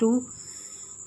2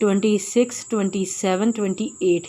26, 27, 28,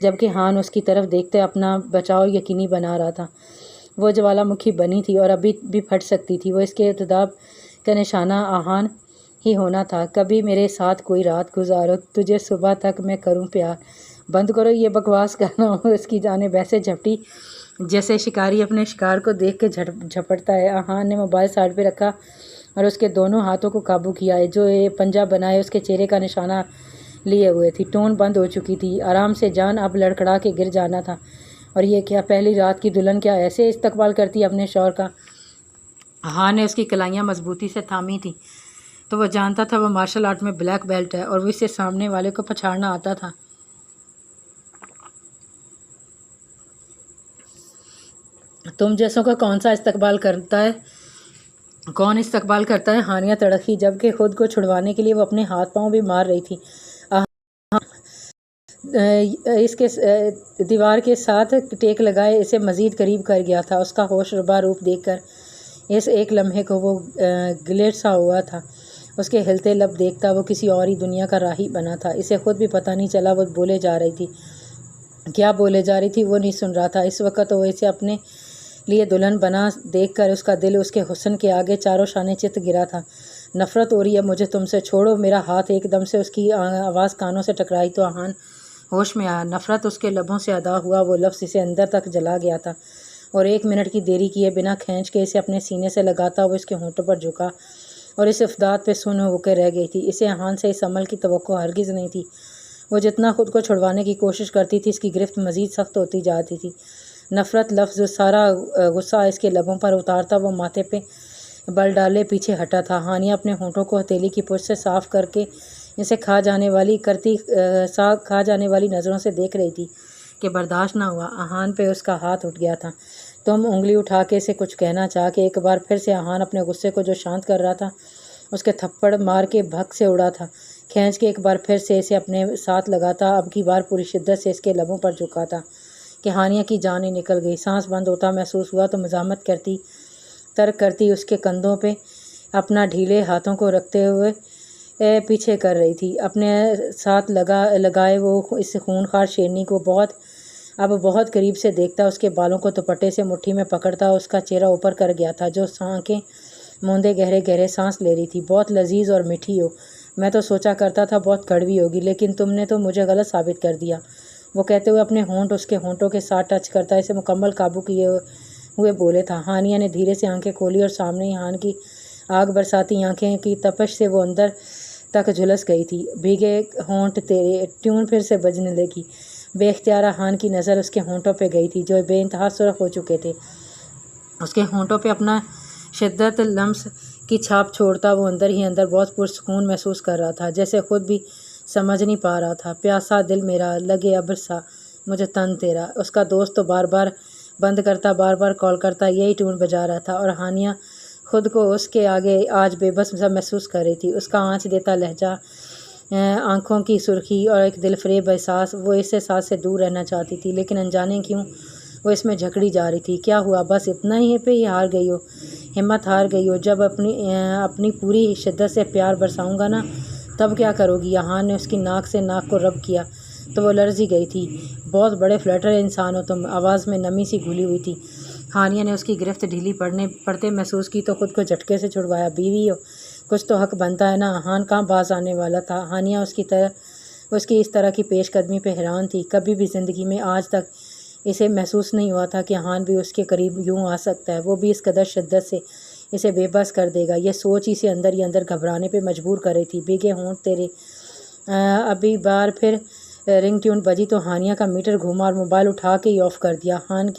جبکہ ہان اس کی طرف دیکھتے اپنا بچاؤ یقینی بنا رہا تھا۔ وہ جوالا مکھی بنی تھی اور ابھی بھی پھٹ سکتی تھی۔ وہ اس کے ارتداب کا نشانہ آہان ہی ہونا تھا۔ کبھی میرے ساتھ کوئی رات گزارو، تجھے صبح تک میں کروں پیار۔ بند کرو یہ بکواس کرنا۔ اس کی جانب ایسے جھپٹی جیسے شکاری اپنے شکار کو دیکھ کے جھپٹتا ہے۔ آہان نے موبائل سائڈ پہ رکھا اور اس کے دونوں ہاتھوں کو قابو کیا ہے جو پنجہ بنائے اس کے چہرے کا نشانہ لیے ہوئے تھی۔ ٹون بند ہو چکی تھی۔ آرام سے جان اب لڑکھڑا کے گر جانا تھا۔ اور یہ کیا پہلی رات کی دلہن کیا ایسے استقبال کرتی اپنے شوہر کا؟ آہان نے اس کی کلائیاں مضبوطی سے تھامی تھیں تو وہ جانتا تھا وہ مارشل آرٹ میں بلیک بیلٹ ہے اور وہ اسے سامنے والے کو پچھاڑنا آتا تھا۔ تم جیسوں کا کون استقبال کرتا ہے؟ ہانیہ تڑکی جبکہ خود کو چھڑوانے کے لیے وہ اپنے ہاتھ پاؤں بھی مار رہی تھی۔ اس کے دیوار کے ساتھ ٹیک لگائے اسے مزید قریب کر گیا تھا۔ اس کا ہوش ربا روپ دیکھ کر اس ایک لمحے کو وہ گلیٹ سا ہوا تھا۔ اس کے ہلتے لب دیکھتا وہ کسی اور ہی دنیا کا راہی بنا تھا۔ اسے خود بھی پتہ نہیں چلا وہ بولے جا رہی تھی۔ کیا بولے جا رہی تھی وہ نہیں سن رہا تھا۔ اس وقت وہ اسے اپنے لیے دلہن بنا دیکھ کر اس کا دل اس کے حسن کے آگے چاروں شانے چت گرا تھا۔ نفرت ہو رہی ہے مجھے تم سے، چھوڑو میرا ہاتھ۔ ایک دم سے اس کی آواز کانوں سے ٹکرائی تو آہان ہوش میں آیا۔ نفرت اس کے لبوں سے ادا ہوا وہ لفظ اسے اندر تک جلا گیا تھا اور 1 منٹ کی دیری کیے بنا کھینچ کے اسے اپنے سینے سے لگاتا وہ اس کے ہونٹوں پر جھکا اور اس افداد پہ سن ہو کے رہ گئی تھی۔ اسے آہان سے اس عمل کی توقع ہرگز نہیں تھی۔ وہ جتنا خود کو چھڑوانے کی کوشش کرتی تھی اس کی گرفت مزید سخت ہوتی جاتی تھی۔ نفرت لفظ سارا غصہ اس کے لبوں پر اتارتا وہ ماتھے پہ بل ڈالے پیچھے ہٹا تھا۔ ہانیہ اپنے ہونٹوں کو ہتھیلی کی پشت سے صاف کر کے اسے کھا جانے والی نظروں سے دیکھ رہی تھی کہ برداشت نہ ہوا۔ آہان پہ اس کا ہاتھ اٹھ گیا تھا۔ تم انگلی اٹھا کے اسے کچھ کہنا چاہ کے ایک بار پھر سے آہان اپنے غصے کو جو شانت کر رہا تھا اس کے تھپڑ مار کے بھگ سے اڑا تھا، کھینچ کے ایک بار پھر سے اسے اپنے ساتھ لگاتا، اب کی بار پوری شدت سے اس کے لبوں پر جھکاتا کہ ہانیہ کی جان ہی نکل گئی۔ سانس بند ہوتا محسوس ہوا تو مزاحمت کرتی ترک کرتی اس کے کندھوں پہ اپنا ڈھیلے ہاتھوں کو رکھتے ہوئے پیچھے کر رہی تھی۔ اپنے ساتھ لگائے وہ اس خونخوار شیرنی کو بہت قریب سے دیکھتا، اس کے بالوں کو دوپٹے سے مٹھی میں پکڑتا۔ اس کا چہرہ اوپر کر گیا تھا جو آنکھیں موندے گہرے گہرے سانس لے رہی تھی۔ بہت لذیذ اور میٹھی ہو، میں تو سوچا کرتا تھا بہت کڑوی ہوگی، لیکن تم نے تو مجھے غلط ثابت کر دیا، وہ کہتے ہوئے اپنے ہونٹ اس کے ہونٹوں کے ساتھ ٹچ کرتا اسے مکمل قابو کیے ہوئے بولے تھا۔ ہانیہ نے دھیرے سے آنکھیں کھولی اور سامنے ہی ہان کی آگ برساتی آنکھیں کی تپش سے وہ اندر تک جھلس گئی تھی۔ بھیگے ہونٹ تیرے، ٹیون پھر سے بجنے لگی۔ بے اختیار ہان کی نظر اس کے ہونٹوں پہ گئی تھی جو بے انتہا سرخ ہو چکے تھے۔ اس کے ہونٹوں پہ اپنا شدت لمس کی چھاپ چھوڑتا وہ اندر ہی اندر بہت پرسکون محسوس کر رہا تھا، جیسے خود بھی سمجھ نہیں پا رہا تھا۔ پیاسا دل میرا لگے ابر سا مجھے تن تیرا، اس کا دوست تو بار بار بند کرتا، بار بار کال کرتا، یہی ٹون بجا رہا تھا اور ہانیہ خود کو اس کے آگے آج بے بس سا محسوس کر رہی تھی۔ اس کا آنچ دیتا لہجہ، آنکھوں کی سرخی اور ایک دل فریب احساس، وہ اس احساس سے دور رہنا چاہتی تھی لیکن انجانے کیوں وہ اس میں جھکڑی جا رہی تھی۔ کیا ہوا؟ بس اتنا ہی پہ ہی ہار گئی ہو، ہمت ہار گئی ہو؟ جب اپنی پوری شدت سے پیار برساؤں گا نا تب کیا کرو گی؟ آہان نے اس کی ناک سے ناک کو رب کیا تو وہ لرز ہی گئی تھی۔ بہت بڑے فلیٹر انسان ہو تم، آواز میں نمی سی گھلی ہوئی تھی۔ ہانیہ نے اس کی گرفت ڈھیلی پڑتے محسوس کی تو خود کو جھٹکے سے چھڑوایا۔ بیوی ہو، کچھ تو حق بنتا ہے نا؟ آہان کہاں باز آنے والا تھا۔ ہانیہ اس کی اس طرح کی پیش قدمی پہ حیران تھی۔ کبھی بھی زندگی میں آج تک اسے محسوس نہیں ہوا تھا کہ آہان بھی اس کے قریب یوں آ سکتا ہے، وہ بھی اس قدر شدت سے اسے بے بس کر دے گا۔ یہ سوچ اسے اندر ہی اندر گھبرانے پہ مجبور کر رہی تھی۔ بھیگے ہونٹ تیرے، ابھی بار پھر رنگ ٹیون بجی تو ہانیہ کا میٹر گھوما اور موبائل اٹھا کے ہی آف کر دیا۔ ہان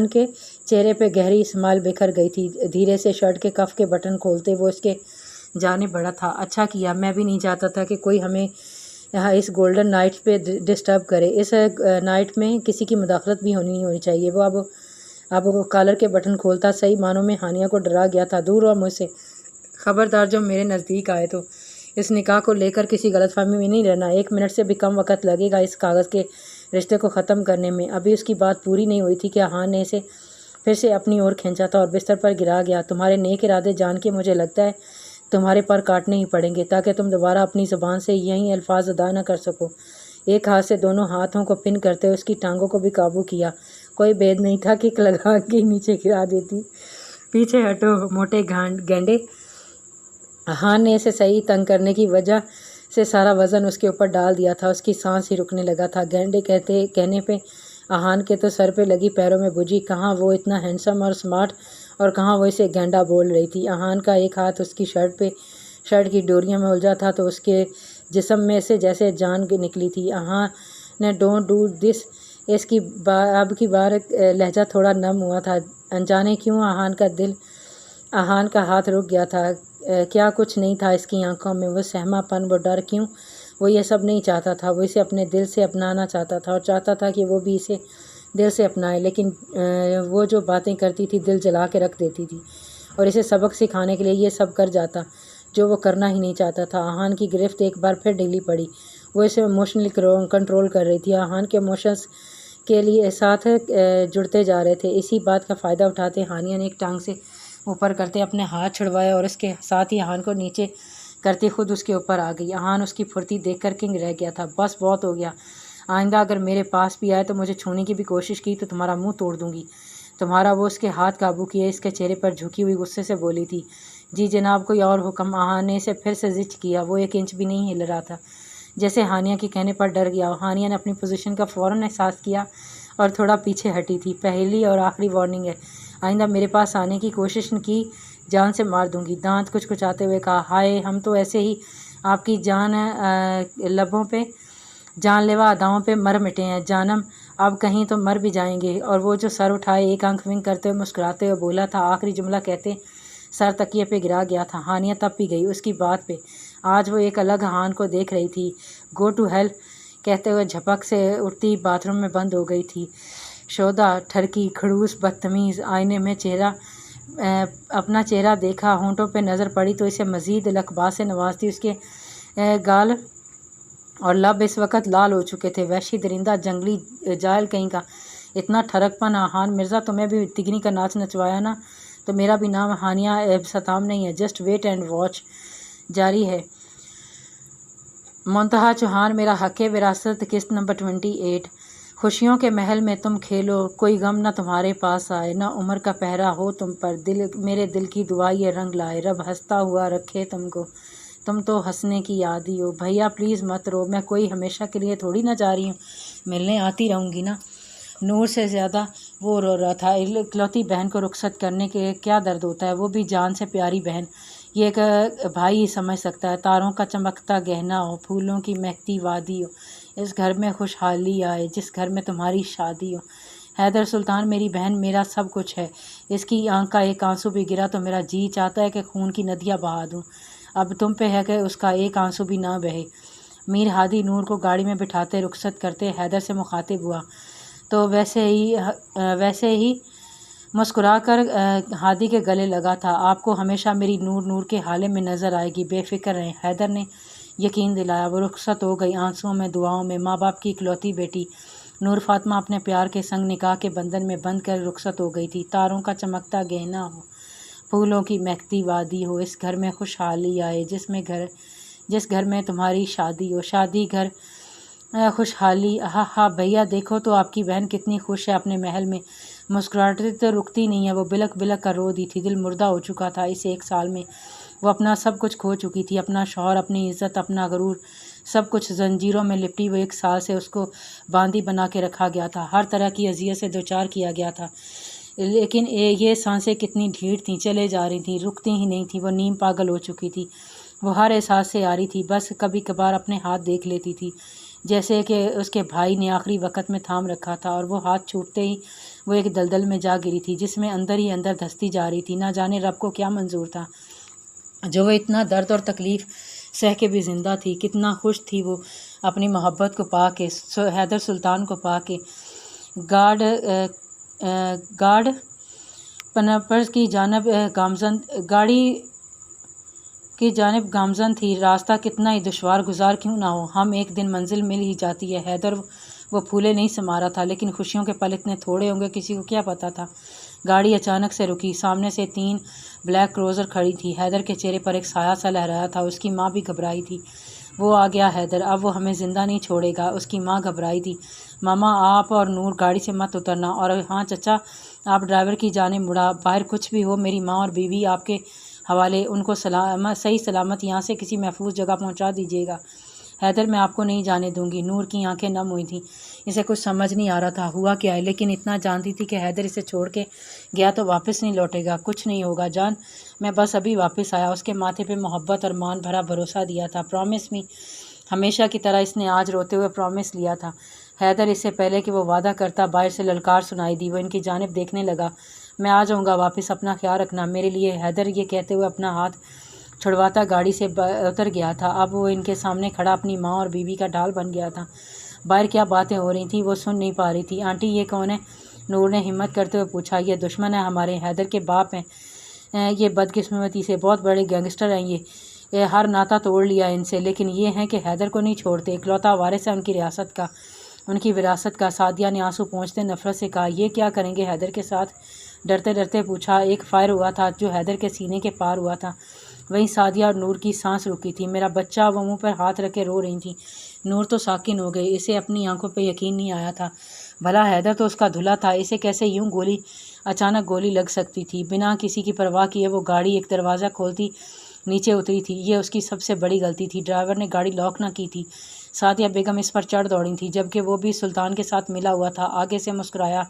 کے چہرے پہ گہری اسمائل بکھر گئی تھی۔ دھیرے سے شرٹ کے کف کے بٹن کھولتے وہ اس کے جانب بڑھا تھا۔ اچھا کیا، میں بھی نہیں چاہتا تھا کہ کوئی ہمیں اس گولڈن نائٹ پہ ڈسٹرب کرے۔ اس نائٹ میں کسی کی مداخلت بھی نہیں ہونی چاہیے۔ وہ اب وہ کالر کے بٹن کھولتا صحیح معنوں میں ہانیہ کو ڈرا گیا تھا۔ دور ہو مجھ سے، خبردار جب میرے نزدیک آئے تو اس نکاح کو لے کر کسی غلط فہمی میں نہیں رہنا۔ 1 منٹ سے بھی کم وقت لگے گا اس کاغذ کے رشتے کو ختم کرنے میں۔ ابھی اس کی بات پوری نہیں ہوئی تھی کہ آہان نے اسے پھر سے اپنی اور کھینچا تھا اور بستر پر گرا گیا۔ تمہارے نیک ارادے جان کے مجھے لگتا ہے تمہارے پر کاٹنے ہی پڑیں گے تاکہ تم دوبارہ اپنی زبان سے یہی الفاظ ادا نہ کر سکو۔ ایک ہاتھ سے دونوں ہاتھوں کو پن کرتے اس کی ٹانگوں کو بھی قابو کیا۔ کوئی بید نہیں تھا کہ لگا کے نیچے گرا دیتی۔ پیچھے ہٹو موٹے گینڈے۔ ہان نے اسے صحیح تنگ کرنے کی وجہ سے سارا وزن اس کے اوپر ڈال دیا تھا۔ اس کی سانس ہی رکنے لگا تھا۔ گینڈے کہنے پہ آہان کے تو سر پہ لگی پیروں میں بجھی۔ کہاں وہ اتنا ہینڈسم اور سمارٹ، اور کہاں وہ اسے گینڈا بول رہی تھی۔ آہان کا ایک ہاتھ اس کی شرٹ کی ڈوریوں میں الجھا تھا تو اس کے جسم میں سے جیسے جان نکلی تھی۔ آہان نے ڈونٹ ڈو دس، اس کی اب کی بار لہجہ تھوڑا نم ہوا تھا۔ انجانے کیوں آہان کا ہاتھ رک گیا تھا۔ کیا کچھ نہیں تھا اس کی آنکھوں میں، وہ سہما پن، وہ ڈر۔ کیوں وہ یہ سب نہیں چاہتا تھا؟ وہ اسے اپنے دل سے اپنانا چاہتا تھا اور چاہتا تھا کہ وہ بھی اسے دل سے اپنائے، لیکن وہ جو باتیں کرتی تھی دل جلا کے رکھ دیتی تھی، اور اسے سبق سکھانے کے لیے یہ سب کر جاتا جو وہ کرنا ہی نہیں چاہتا تھا۔ آہان کی گرفت ایک بار پھر ڈھیلی پڑی۔ وہ اسے ایموشنلی کنٹرول کر رہی تھی۔ آہان کے ایموشنز کے لیے ساتھ جڑتے جا رہے تھے۔ اسی بات کا فائدہ اٹھاتے ہانیہ نے ایک ٹانگ سے اوپر کرتے اپنے ہاتھ چھڑوائے اور اس کے ساتھ ہی آہان کو نیچے کرتے خود اس کے اوپر آ گئی۔ آہان اس کی پھرتی دیکھ کر کنگ رہ گیا تھا۔ بس بہت ہو گیا، آئندہ اگر میرے پاس بھی آئے تو مجھے چھونے کی بھی کوشش کی تو تمہارا منہ توڑ دوں گی تمہارا۔ وہ اس کے ہاتھ قابو کیے اس کے چہرے پر جھکی ہوئی غصے سے بولی تھی۔ جی جناب، کوئی اور حکم؟ آہان نے اسے پھر سے زچ کیا۔ وہ ایک انچ بھی نہیں ہل رہا تھا، جیسے ہانیہ کے کہنے پر ڈر گیا۔ ہانیہ نے اپنی پوزیشن کا فوراً احساس کیا اور تھوڑا پیچھے ہٹی تھی۔ پہلی اور آخری وارننگ ہے، آئندہ میرے پاس آنے کی کوشش کی جان سے مار دوں گی۔ دانت کچکچاتے ہوئے کہا۔ ہائے، ہم تو ایسے ہی آپ کی جان لیوا اداؤں پہ مر مٹے ہیں جانم، اب کہیں تو مر بھی جائیں گے۔ اور وہ جو سر اٹھائے ایک آنکھ ونک کرتے ہوئے مسکراتے ہوئے بولا تھا، آخری جملہ کہتے سر تکیے پہ گرا گیا تھا۔ ہانیہ تپ بھی گئی اس کی بات پہ۔ آج وہ ایک الگ آہان کو دیکھ رہی تھی۔ گو ٹو ہیل کہتے ہوئے جھپک سے اٹھتی باتھ روم میں بند ہو گئی تھی۔ شودا، ٹھرکی، کھڑوس، بدتمیز۔ آئینے میں اپنا چہرہ دیکھا، ہونٹوں پہ نظر پڑی تو اسے مزید لقبات سے نوازتی۔ اس کے گال اور لب اس وقت لال ہو چکے تھے۔ وحشی درندہ، جنگلی جاہل کہیں کا، اتنا ٹھرک پن! آہان مرزا، تمہیں بھی تگنی کا ناچ نچوایا نا؟ تو میرا بھی نام ہانیہ ابسطام نہیں ہے۔ Just wait and watch. جاری ہے منتہا چوہان، میرا حق وراثت، قسط نمبر 28۔ خوشیوں کے محل میں تم کھیلو، کوئی غم نہ تمہارے پاس آئے، نہ عمر کا پہرا ہو تم پر، میرے دل کی دعا یہ رنگ لائے، رب ہنستا ہوا رکھے تم کو، تم تو ہنسنے کی عادی ہو۔ بھیا پلیز مت رو، میں کوئی ہمیشہ کے لیے تھوڑی نہ جا رہی ہوں، ملنے آتی رہوں گی نا۔ نور سے زیادہ وہ رو رہا تھا۔ اکلوتی بہن کو رخصت کرنے کے کیا درد ہوتا ہے، وہ بھی جان سے پیاری بہن، یہ ایک بھائی ہی سمجھ سکتا ہے۔ تاروں کا چمکتا گہنا ہو، پھولوں کی مہکتی وادی ہو، اس گھر میں خوشحالی آئے جس گھر میں تمہاری شادی ہو۔ حیدر سلطان میری بہن میرا سب کچھ ہے۔ اس کی آنکھ کا ایک آنسو بھی گرا تو میرا جی چاہتا ہے کہ خون کی ندیاں بہا دوں۔ اب تم پہ ہے کہ اس کا ایک آنسو بھی نہ بہے۔ میر ہادی نور کو گاڑی میں بٹھاتے رخصت کرتے حیدر سے مخاطب ہوا تو ویسے ہی مسکرا کر ہادی کے گلے لگا تھا۔ آپ کو ہمیشہ میری نور کے حالے میں نظر آئے گی، بے فکر رہیں۔ حیدر نے یقین دلایا۔ وہ رخصت ہو گئی، آنسوؤں میں، دعاؤں میں۔ ماں باپ کی اکلوتی بیٹی نور فاطمہ اپنے پیار کے سنگ نکاح کے بندھن میں بندھ کر رخصت ہو گئی تھی۔ تاروں کا چمکتا گہنا ہو، پھولوں کی مہکتی وادی ہو، اس گھر میں خوشحالی آئے جس گھر میں تمہاری شادی ہو۔ شادی گھر، خوشحالی، ہاں بھیا دیکھو تو آپ کی بہن کتنی خوش ہے اپنے محل میں۔ مسکراہٹیں تو رکتی نہیں ہے، وہ بلک بلک کر رو دی تھی۔ دل مردہ ہو چکا تھا۔ اس ایک سال میں وہ اپنا سب کچھ کھو چکی تھی، اپنا شوہر، اپنی عزت، اپنا غرور، سب کچھ زنجیروں میں لپٹی وہ ایک سال سے اس کو باندھی بنا کے رکھا گیا تھا، ہر طرح کی اذیت سے دوچار کیا گیا تھا۔ لیکن یہ سانسیں کتنی ڈھیٹ تھیں، چلے جا رہی تھیں، رکتی ہی نہیں تھیں۔ وہ نیم پاگل ہو چکی تھی، وہ ہر احساس سے آ رہی تھی، بس کبھی کبھار اپنے ہاتھ دیکھ لیتی تھی جیسے کہ اس کے بھائی نے آخری وقت میں تھام رکھا تھا، اور وہ ہاتھ چھوٹتے ہی وہ ایک دلدل میں جا گری تھی جس میں اندر ہی اندر دھستی جا رہی تھی۔ نہ جانے رب کو کیا منظور تھا جو وہ اتنا درد اور تکلیف سہ کے بھی زندہ تھی۔ کتنا خوش تھی وہ اپنی محبت کو پا کے، حیدر سلطان کو پا کے۔ گاڑ پنپرز کی جانب گامزن تھی، راستہ کتنا ہی دشوار گزار کیوں نہ ہو، ہم ایک دن منزل مل ہی جاتی ہے۔ حیدر وہ پھولے نہیں سما رہا تھا، لیکن خوشیوں کے پل اتنے تھوڑے ہوں گے کسی کو کیا پتا تھا۔ گاڑی اچانک سے رکی، سامنے سے 3 بلیک کروزر کھڑی تھی۔ حیدر کے چہرے پر ایک سایہ سا لہرایا تھا، اس کی ماں بھی گھبرائی تھی۔ وہ آ گیا حیدر، اب وہ ہمیں زندہ نہیں چھوڑے گا۔ اس کی ماں گھبرائی تھی۔ ماما آپ اور نور گاڑی سے مت اترنا، اور ہاں چچا آپ ڈرائیور کی جانب مڑا، باہر کچھ بھی ہو میری ماں اور بیوی آپ کے حوالے، ان کو صحیح سلامت یہاں سے کسی محفوظ جگہ پہنچا دیجیے گا۔ حیدر میں آپ کو نہیں جانے دوں گی۔ نور کی آنکھیں نم ہوئی تھیں، اسے کچھ سمجھ نہیں آ رہا تھا ہوا کیا ہے، لیکن اتنا جانتی تھی کہ حیدر اسے چھوڑ کے گیا تو واپس نہیں لوٹے گا۔ کچھ نہیں ہوگا جان، میں بس ابھی واپس آیا۔ اس کے ماتھے پہ محبت اور مان بھرا بھروسہ دیا تھا۔ پرومس می، ہمیشہ کی طرح اس نے آج روتے ہوئے پرومس لیا تھا۔ حیدر اس سے پہلے کہ وہ وعدہ کرتا باہر سے للکار سنائی دی۔ وہ ان کی جانب دیکھنے لگا۔ میں آ جاؤں گا واپس، اپنا خیال رکھنا میرے لیے۔ حیدر یہ کہتے ہوئے اپنا ہاتھ چھڑواتا گاڑی سے اتر گیا تھا۔ اب وہ ان کے سامنے کھڑا اپنی ماں اور بیوی کا ڈھال بن گیا تھا۔ باہر کیا باتیں ہو رہی تھیں وہ سن نہیں پا رہی تھی۔ آنٹی یہ کون ہے؟ نور نے ہمت کرتے ہوئے پوچھا۔ یہ دشمن ہے ہمارے، حیدر کے باپ ہیں یہ، بدقسمتی سے بہت بڑے گینگسٹر ہیں یہ ہر ناطہ توڑ لیا ان سے، لیکن یہ ہیں کہ حیدر کو نہیں چھوڑتے، اکلوتا وارث ہے ان کی ریاست کا، ان کی وراثت کا۔ سعدیہ نے آنسو پہنچتے نفرت سے کہا۔ یہ کیا کریں گے حیدر کے ساتھ؟ ڈرتے ڈرتے پوچھا۔ ایک فائر ہوا تھا جو حیدر کے سینے کے پار ہوا تھا، وہیں سعدیہ اور نور کی سانس رکی تھی۔ میرا بچہ، وہ منہ پر ہاتھ رکھ کے رو رہی تھی۔ نور تو ساکن ہو گئی، اسے اپنی آنکھوں پہ یقین نہیں آیا تھا۔ بھلا حیدر تو اس کا دھلا تھا، اسے کیسے یوں اچانک گولی لگ سکتی تھی؟ بنا کسی کی پرواہ کیے وہ گاڑی ایک دروازہ کھولتی نیچے اتری تھی۔ یہ اس کی سب سے بڑی غلطی تھی، ڈرائیور نے گاڑی لاک نہ کی تھی۔ سعدیہ بیگم اس پر چڑھ دوڑی تھی، جبکہ وہ بھی سلطان کے ساتھ ملا ہوا تھا۔ آگے سے مسکرایا۔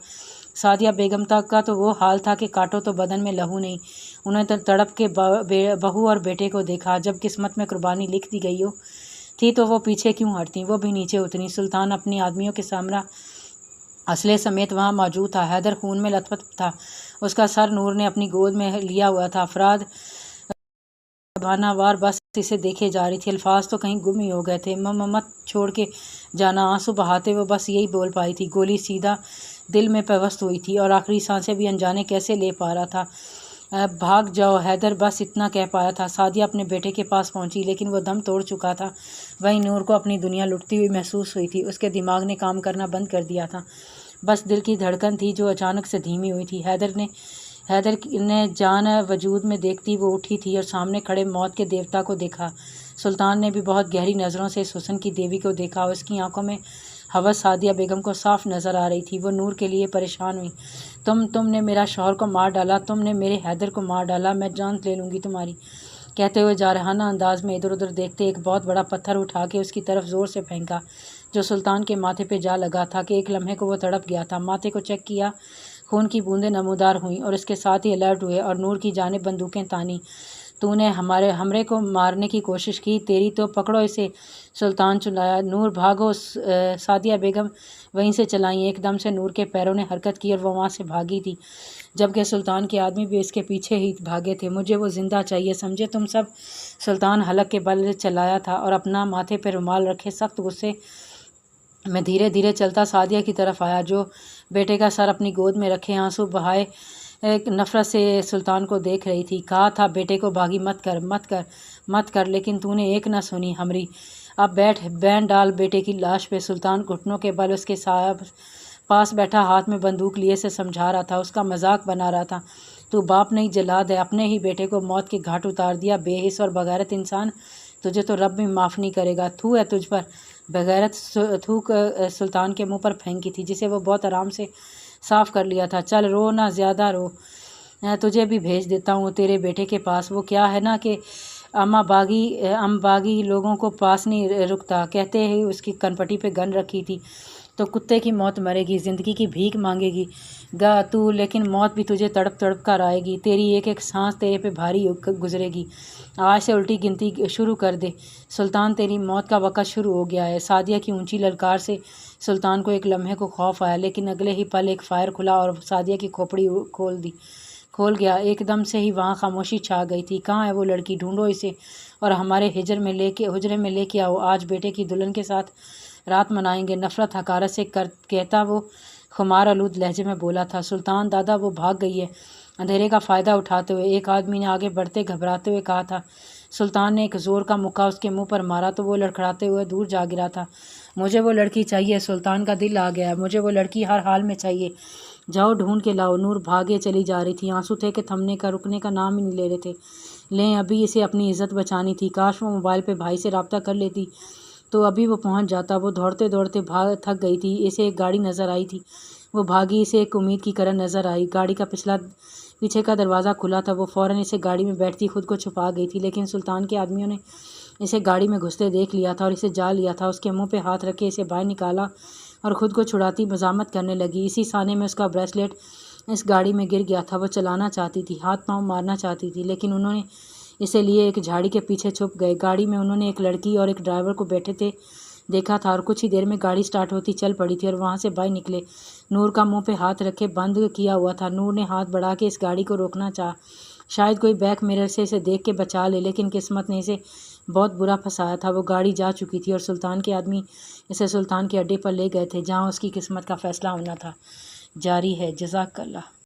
سعدیہ بیگم کا تو وہ حال تھا کہ کاٹو تو بدن میں لہو نہیں۔ انہوں نے تڑپ کے بہو اور بیٹے کو دیکھا۔ جب قسمت میں قربانی لکھ دی گئی تھی تو وہ پیچھے کیوں ہٹتی؟ وہ بھی نیچے اتری۔ سلطان اپنے آدمیوں کے سامنے اسلحے سمیت وہاں موجود تھا۔ حیدر خون میں لت پت تھا، اس کا سر نور نے اپنی گود میں لیا ہوا تھا۔ افراد زبانہ وار بس اسے دیکھے جا رہی تھی، الفاظ تو کہیں گم ہی ہو گئے تھے۔ مت چھوڑ کے جانا، آنسو بہاتے وہ بس یہی بول پائی تھی۔ گولی سیدھا دل میں پیوست ہوئی تھی اور آخری سانسیں بھی انجانے کیسے لے پا رہا تھا۔ بھاگ جاؤ حیدر، بس اتنا کہہ پایا تھا۔ سعدیہ اپنے بیٹے کے پاس پہنچی، لیکن وہ دم توڑ چکا تھا۔ وہیں نور کو اپنی دنیا لٹتی ہوئی محسوس ہوئی تھی، اس کے دماغ نے کام کرنا بند کر دیا تھا، بس دل کی دھڑکن تھی جو اچانک سے دھیمی ہوئی تھی۔ حیدر نے جان وجود میں دیکھتی وہ اٹھی تھی اور سامنے کھڑے موت کے دیوتا کو دیکھا۔ سلطان نے بھی بہت گہری نظروں سے اس حسن کی دیوی کو دیکھا، اس کی آنکھوں میں ہوس سعدیہ بیگم کو صاف نظر آ رہی تھی۔ وہ نور کے لیے پریشان ہوئی۔ تم نے میرا شوہر کو مار ڈالا، تم نے میرے حیدر کو مار ڈالا، میں جان لے لوں گی تمہاری، کہتے ہوئے جارحانہ انداز میں ادھر ادھر دیکھتے ایک بہت بڑا پتھر اٹھا کے اس کی طرف زور سے پھینکا، جو سلطان کے ماتھے پہ جا لگا تھا کہ ایک لمحے کو وہ تڑپ گیا تھا۔ ماتھے کو چیک کیا، خون کی بوندیں نمودار ہوئیں اور اس کے ساتھ ہی الرٹ ہوئے اور نور کی جانب بندوقیں تانی۔ تو نے ہمارے کو مارنے کی کوشش کی، تیری تو پکڑو اسے، سلطان چلایا۔ نور بھاگو، سعدیہ بیگم وہیں سے چلائیں۔ ایک دم سے نور کے پیروں نے حرکت کی اور وہ وہاں سے بھاگی تھی، جبکہ سلطان کے آدمی بھی اس کے پیچھے ہی بھاگے تھے۔ مجھے وہ زندہ چاہیے، سمجھے تم سب، سلطان حلق کے بل چلایا تھا اور اپنا ماتھے پہ رومال رکھے سخت غصے میں دھیرے دھیرے چلتا سعدیہ کی طرف آیا، جو بیٹے کا سر اپنی گود میں رکھے آنسو بہائے نفرت سے سلطان کو دیکھ رہی تھی۔ کہا تھا بیٹے کو باغی مت کر، لیکن تو نے ایک نہ سنی ہمری۔ اب بین ڈال بیٹے کی لاش پہ۔ سلطان گھٹنوں کے بل اس کے پاس بیٹھا ہاتھ میں بندوق لیے سے سمجھا رہا تھا، اس کا مذاق بنا رہا تھا۔ تو باپ نہیں جلاد ہے، اپنے ہی بیٹے کو موت کے گھاٹ اتار دیا، بے حس اور بغیرت انسان، تجھے تو رب بھی معاف نہیں کرے گا۔ تھو ہے تجھ پر، بغیرت تھوک سلطان کے منہ پر پھینکی تھی، جسے وہ بہت آرام سے صاف کر لیا تھا۔ چل رو نہ، زیادہ رو، تجھے بھی بھیج دیتا ہوں تیرے بیٹے کے پاس۔ وہ کیا ہے نا کہ باغی لوگوں کو پاس نہیں رکتا، کہتے ہی اس کی کنپٹی پہ گن رکھی تھی۔ تو کتے کی موت مرے گی، زندگی کی بھیک مانگے گا تو، لیکن موت بھی تجھے تڑپ تڑپ کر آئے گی، تیری ایک ایک سانس تیرے پہ بھاری گزرے گی۔ آج سے الٹی گنتی شروع کر دے سلطان، تیری موت کا وقت شروع ہو گیا ہے۔ سعدیہ کی اونچی للکار سے سلطان کو ایک لمحے کو خوف آیا، لیکن اگلے ہی پل ایک فائر کھلا اور سعدیہ کی کھوپڑی کھول گیا۔ ایک دم سے ہی وہاں خاموشی چھا گئی تھی۔ کہاں ہے وہ لڑکی؟ ڈھونڈو اسے اور ہمارے حجرے میں لے کے آؤ، آج بیٹے کی دلہن کے ساتھ رات منائیں گے۔ نفرت حقارت سے کہتا وہ خمار آلود لہجے میں بولا تھا۔ سلطان دادا وہ بھاگ گئی ہے، اندھیرے کا فائدہ اٹھاتے ہوئے، ایک آدمی نے آگے بڑھتے گھبراتے ہوئے کہا تھا۔ سلطان نے ایک زور کا مکہ اس کے منہ پر مارا تو وہ لڑکھڑاتے ہوئے دور جا گرا تھا۔ مجھے وہ لڑکی چاہیے، سلطان کا دل آ گیا، مجھے وہ لڑکی ہر حال میں چاہیے، جاؤ ڈھونڈ کے لاؤ۔ نور بھاگے چلی جا رہی تھی، آنسو تھے کہ تھمنے کا، رکنے کا نام ہی نہیں لے رہے تھے۔ لیں، ابھی اسے اپنی عزت بچانی تھی۔ کاش وہ موبائل پہ بھائی سے رابطہ کر لیتی تو ابھی وہ پہنچ جاتا۔ وہ دوڑتے دوڑتے تھک گئی تھی۔ اسے ایک گاڑی نظر آئی تھی، وہ بھاگی، اسے ایک امید کی کرن نظر آئی۔ گاڑی کا پیچھے کا دروازہ کھلا تھا، وہ فوراً اسے گاڑی میں بیٹھتی خود کو چھپا گئی تھی، لیکن سلطان کے آدمیوں نے اسے گاڑی میں گھستے دیکھ لیا تھا اور اسے جا لیا تھا۔ اس کے منہ پہ ہاتھ رکھ کے اسے باہر نکالا اور خود کو چھڑاتی مزاحمت کرنے لگی۔ اسی سانے میں اس کا بریسلیٹ اس گاڑی میں گر گیا تھا۔ وہ چلانا چاہتی تھی، ہاتھ پاؤں مارنا چاہتی تھی، لیکن انہوں نے اسے لیے ایک جھاڑی کے پیچھے چھپ گئے۔ گاڑی میں انہوں نے ایک لڑکی اور ایک ڈرائیور کو بیٹھے تھے دیکھا تھا، اور کچھ ہی دیر میں گاڑی سٹارٹ ہوتی چل پڑی تھی اور وہاں سے باہر نکلے۔ نور کا منہ پہ ہاتھ رکھے بند کیا ہوا تھا۔ نور نے ہاتھ بڑھا کے اس گاڑی کو روکنا چاہا، شاید کوئی بیک میرر سے اسے دیکھ کے بچا لے، لیکن قسمت نے اسے بہت برا پھنسایا تھا۔ وہ گاڑی جا چکی تھی اور سلطان کے آدمی اسے سلطان کے اڈے پر لے گئے تھے، جہاں اس کی قسمت کا فیصلہ ہونا تھا۔ جاری ہے۔ جزاک اللہ۔